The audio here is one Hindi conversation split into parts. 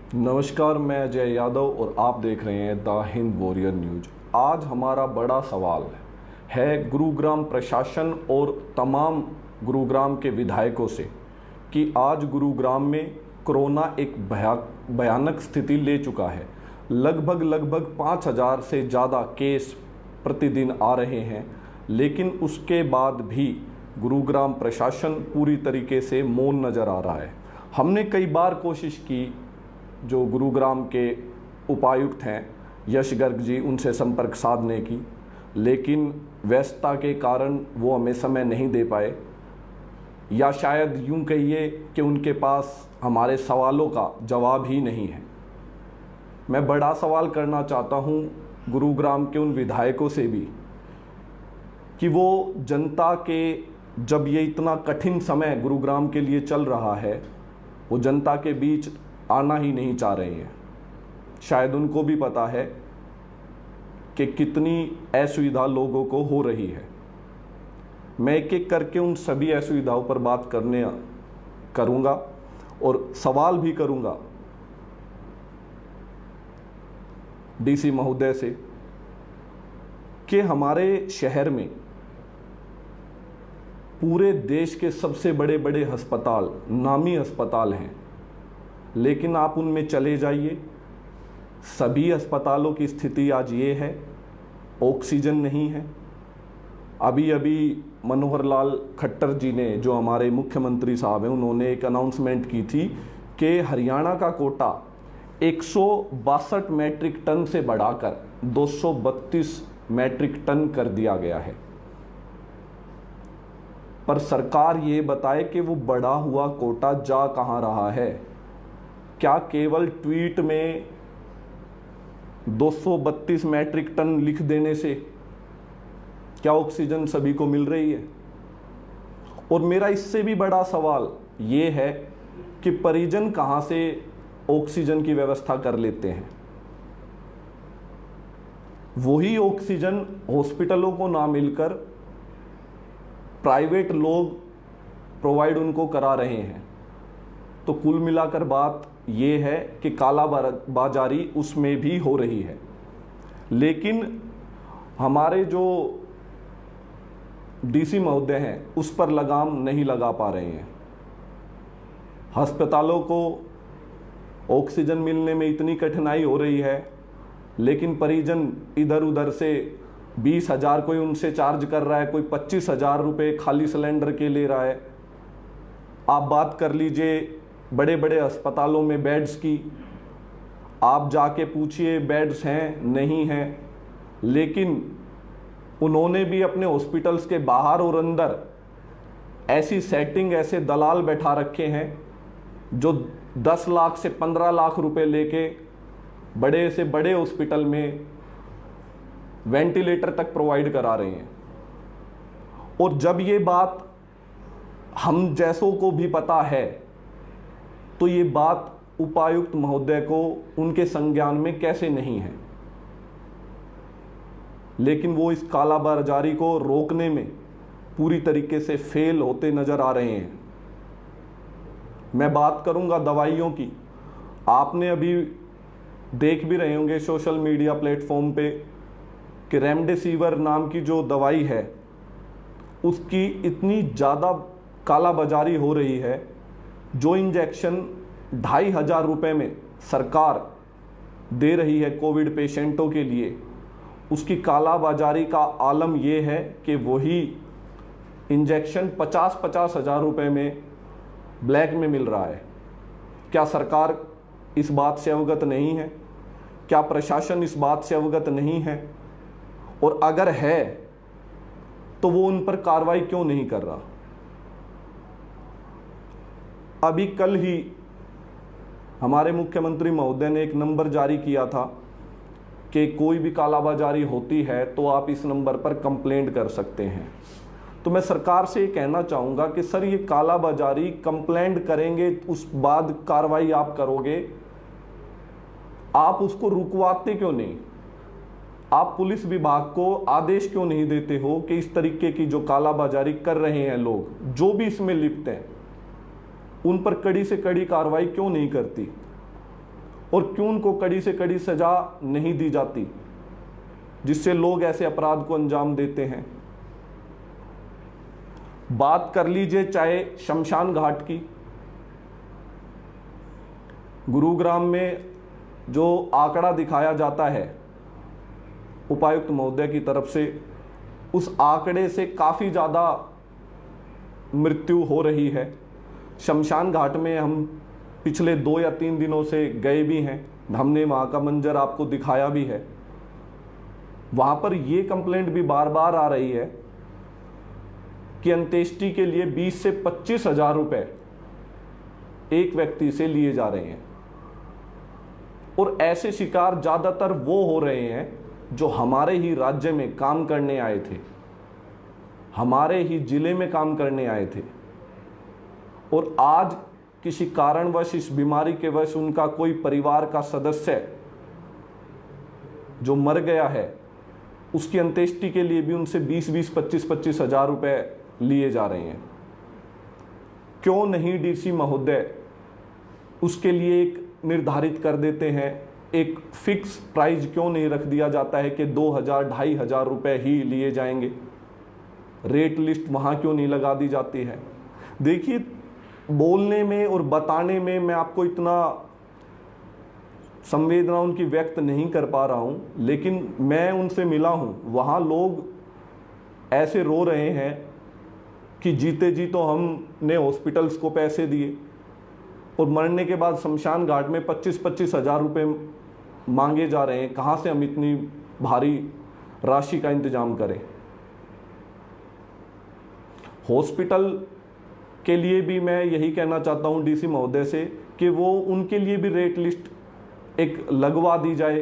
नमस्कार, मैं अजय यादव और आप देख रहे हैं द हिंद वॉरियर न्यूज। आज हमारा बड़ा सवाल है गुरुग्राम प्रशासन और तमाम गुरुग्राम के विधायकों से कि आज गुरुग्राम में कोरोना एक भयानक स्थिति ले चुका है। लगभग 5,000 से ज़्यादा केस प्रतिदिन आ रहे हैं, लेकिन उसके बाद भी गुरुग्राम प्रशासन पूरी तरीके से मौन नज़र आ रहा है। हमने कई बार कोशिश की, जो गुरुग्राम के उपायुक्त हैं यश गर्ग जी, उनसे संपर्क साधने की, लेकिन व्यस्तता के कारण वो हमें समय नहीं दे पाए, या शायद यूं कहिए कि उनके पास हमारे सवालों का जवाब ही नहीं है। मैं बड़ा सवाल करना चाहता हूं गुरुग्राम के उन विधायकों से भी कि वो जनता के, जब ये इतना कठिन समय गुरुग्राम के लिए चल रहा है, वो जनता के बीच आना ही नहीं चाह रहे हैं। शायद उनको भी पता है कि कितनी असुविधा लोगों को हो रही है। मैं एक एक करके उन सभी असुविधाओं पर बात करूंगा और सवाल भी करूंगा डीसी महोदय से कि हमारे शहर में पूरे देश के सबसे बड़े बड़े अस्पताल, नामी अस्पताल हैं, लेकिन आप उनमें चले जाइए, सभी अस्पतालों की स्थिति आज ये है, ऑक्सीजन नहीं है। अभी मनोहर लाल खट्टर जी ने, जो हमारे मुख्यमंत्री साहब हैं, उन्होंने एक अनाउंसमेंट की थी कि हरियाणा का कोटा 162 मैट्रिक टन से बढ़ाकर 232 मैट्रिक टन कर दिया गया है। पर सरकार ये बताए कि वो बढ़ा हुआ कोटा जा कहाँ रहा है। क्या केवल ट्वीट में 232 मैट्रिक टन लिख देने से क्या ऑक्सीजन सभी को मिल रही है? और मेरा इससे भी बड़ा सवाल ये है कि परिजन कहां से ऑक्सीजन की व्यवस्था कर लेते हैं? वही ऑक्सीजन हॉस्पिटलों को ना मिलकर प्राइवेट लोग प्रोवाइड उनको करा रहे हैं। तो कुल मिलाकर बात ये है कि काला बाजारी उसमें भी हो रही है। लेकिन हमारे जो डीसी महोदय हैं उस पर लगाम नहीं लगा पा रहे हैं। अस्पतालों को ऑक्सीजन मिलने में इतनी कठिनाई हो रही है, लेकिन परिजन इधर उधर से 20,000 कोई उनसे चार्ज कर रहा है, कोई 25,000 रुपये खाली सिलेंडर के ले रहा है। आप बात कर लीजिए बड़े बड़े अस्पतालों में बेड्स की, आप जाके पूछिए बेड्स हैं नहीं हैं, लेकिन उन्होंने भी अपने हॉस्पिटल्स के बाहर और अंदर ऐसी सेटिंग, ऐसे दलाल बैठा रखे हैं जो 10 लाख से 15 लाख रुपए लेके बड़े से बड़े हॉस्पिटल में वेंटिलेटर तक प्रोवाइड करा रहे हैं। और जब ये बात हम जैसों को भी पता है, तो ये बात उपायुक्त महोदय को उनके संज्ञान में कैसे नहीं है? लेकिन वो इस कालाबाजारी को रोकने में पूरी तरीके से फेल होते नजर आ रहे हैं। मैं बात करूंगा दवाइयों की। आपने अभी देख भी रहे होंगे सोशल मीडिया प्लेटफॉर्म पे कि रेमडेसिविर नाम की जो दवाई है, उसकी इतनी ज़्यादा कालाबाजारी हो रही है। जो इंजेक्शन 2,500 रुपये में सरकार दे रही है कोविड पेशेंटों के लिए, उसकी कालाबाजारी का आलम यह है कि वही इंजेक्शन 50-50 हज़ार रुपये में ब्लैक में मिल रहा है। क्या सरकार इस बात से अवगत नहीं है? क्या प्रशासन इस बात से अवगत नहीं है? और अगर है तो वो उन पर कार्रवाई क्यों नहीं कर रहा? अभी कल ही हमारे मुख्यमंत्री महोदय ने एक नंबर जारी किया था कि कोई भी कालाबाजारी होती है तो आप इस नंबर पर कंप्लेंट कर सकते हैं। तो मैं सरकार से ये कहना चाहूँगा कि सर, ये कालाबाजारी कंप्लेंट करेंगे, उस बाद कार्रवाई आप करोगे, आप उसको रुकवाते क्यों नहीं? आप पुलिस विभाग को आदेश क्यों नहीं देते हो कि इस तरीके की जो कालाबाजारी कर रहे हैं लोग, जो भी इसमें लिप्त हैं, उन पर कड़ी से कड़ी कार्रवाई क्यों नहीं करती? और क्यों उनको कड़ी से कड़ी सजा नहीं दी जाती जिससे लोग ऐसे अपराध को अंजाम देते हैं। बात कर लीजिए चाहे शमशान घाट की। गुरुग्राम में जो आंकड़ा दिखाया जाता है उपायुक्त महोदय की तरफ से, उस आंकड़े से काफ़ी ज़्यादा मृत्यु हो रही है। शमशान घाट में हम पिछले 2 या 3 दिनों से गए भी हैं, हमने वहाँ का मंजर आपको दिखाया भी है। वहाँ पर ये कंप्लेंट भी बार बार आ रही है कि अंत्येष्टि के लिए 20 से 25 हज़ार रुपये एक व्यक्ति से लिए जा रहे हैं। और ऐसे शिकार ज़्यादातर वो हो रहे हैं जो हमारे ही राज्य में काम करने आए थे, हमारे ही जिले में काम करने आए थे, और आज किसी कारणवश इस बीमारी के वश उनका कोई परिवार का सदस्य जो मर गया है, उसकी अंत्येष्टि के लिए भी उनसे 20-20, 25-25 हज़ार रुपये लिए जा रहे हैं। क्यों नहीं डीसी महोदय उसके लिए एक निर्धारित कर देते हैं, एक फिक्स प्राइस क्यों नहीं रख दिया जाता है कि 2,000-2,500 रुपये ही लिए जाएंगे? रेट लिस्ट वहाँ क्यों नहीं लगा दी जाती है? देखिए, बोलने में और बताने में मैं आपको इतना संवेदना उनकी व्यक्त नहीं कर पा रहा हूँ, लेकिन मैं उनसे मिला हूँ, वहाँ लोग ऐसे रो रहे हैं कि जीते जी तो हमने हॉस्पिटल्स को पैसे दिए और मरने के बाद शमशान घाट में 25-25 हज़ार रुपये मांगे जा रहे हैं। कहाँ से हम इतनी भारी राशि का इंतजाम करें? हॉस्पिटल के लिए भी मैं यही कहना चाहता हूँ डीसी महोदय से कि वो उनके लिए भी रेट लिस्ट एक लगवा दी जाए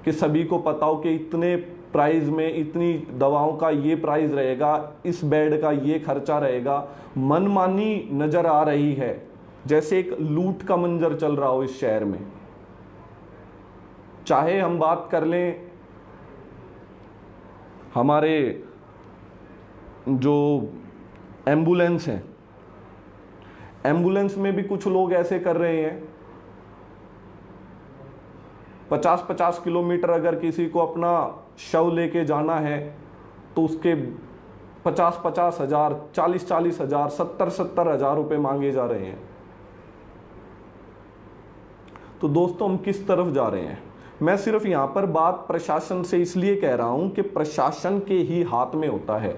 कि सभी को पता हो कि इतने प्राइस में इतनी दवाओं का ये प्राइस रहेगा, इस बेड का ये खर्चा रहेगा। मनमानी नज़र आ रही है, जैसे एक लूट का मंजर चल रहा हो इस शहर में। चाहे हम बात कर लें हमारे जो एम्बुलेंस हैं, एम्बुलेंस में भी कुछ लोग ऐसे कर रहे हैं, 50-50 किलोमीटर अगर किसी को अपना शव लेके जाना है तो उसके 50-50 हज़ार, 40-40 हज़ार, 70-70 हज़ार रुपये मांगे जा रहे हैं। तो दोस्तों, हम किस तरफ जा रहे हैं? मैं सिर्फ यहाँ पर बात प्रशासन से इसलिए कह रहा हूँ कि प्रशासन के ही हाथ में होता है।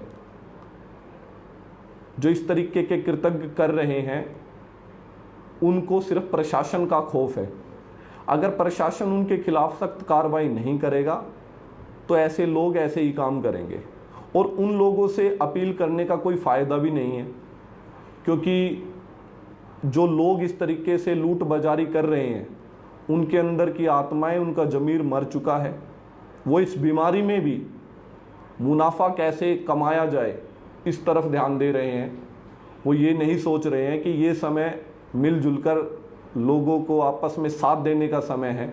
जो इस तरीके के कृतज्ञ कर रहे हैं उनको सिर्फ प्रशासन का खौफ है। अगर प्रशासन उनके खिलाफ सख्त कार्रवाई नहीं करेगा तो ऐसे लोग ऐसे ही काम करेंगे, और उन लोगों से अपील करने का कोई फ़ायदा भी नहीं है, क्योंकि जो लोग इस तरीके से लूट बाजारी कर रहे हैं उनके अंदर की आत्माएं, उनका ज़मीर मर चुका है। वो इस बीमारी में भी मुनाफा कैसे कमाया जाए इस तरफ ध्यान दे रहे हैं। वो ये नहीं सोच रहे हैं कि ये समय मिलजुल कर लोगों को आपस में साथ देने का समय है।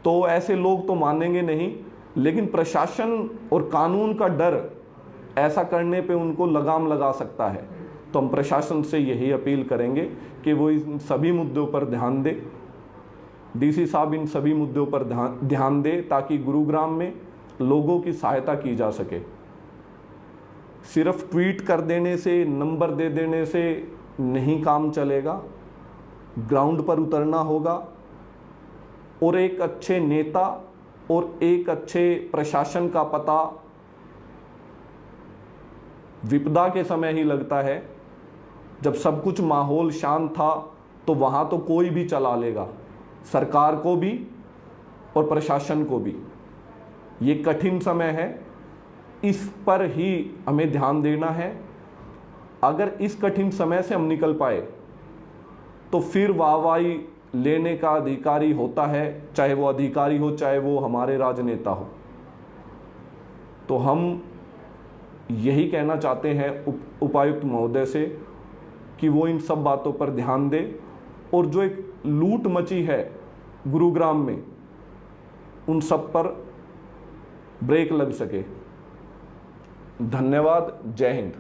तो ऐसे लोग तो मानेंगे नहीं, लेकिन प्रशासन और कानून का डर ऐसा करने पे उनको लगाम लगा सकता है। तो हम प्रशासन से यही अपील करेंगे कि वो इन सभी मुद्दों पर ध्यान दे, डीसी साहब इन सभी मुद्दों पर ध्यान दे, ताकि गुरुग्राम में लोगों की सहायता की जा सके। सिर्फ ट्वीट कर देने से, नंबर दे देने से नहीं काम चलेगा, ग्राउंड पर उतरना होगा और एक अच्छे नेता और एक अच्छे प्रशासन का पता विपदा के समय ही लगता है। जब सब कुछ माहौल शांत था तो वहाँ तो कोई भी चला लेगा, सरकार को भी और प्रशासन को भी। ये कठिन समय है, इस पर ही हमें ध्यान देना है। अगर इस कठिन समय से हम निकल पाए तो फिर वाहवाही लेने का अधिकारी होता है, चाहे वो अधिकारी हो चाहे वो हमारे राजनेता हो। तो हम यही कहना चाहते हैं उपायुक्त महोदय से कि वो इन सब बातों पर ध्यान दे, और जो एक लूट मची है गुरुग्राम में उन सब पर ब्रेक लग सके। धन्यवाद। जय हिंद।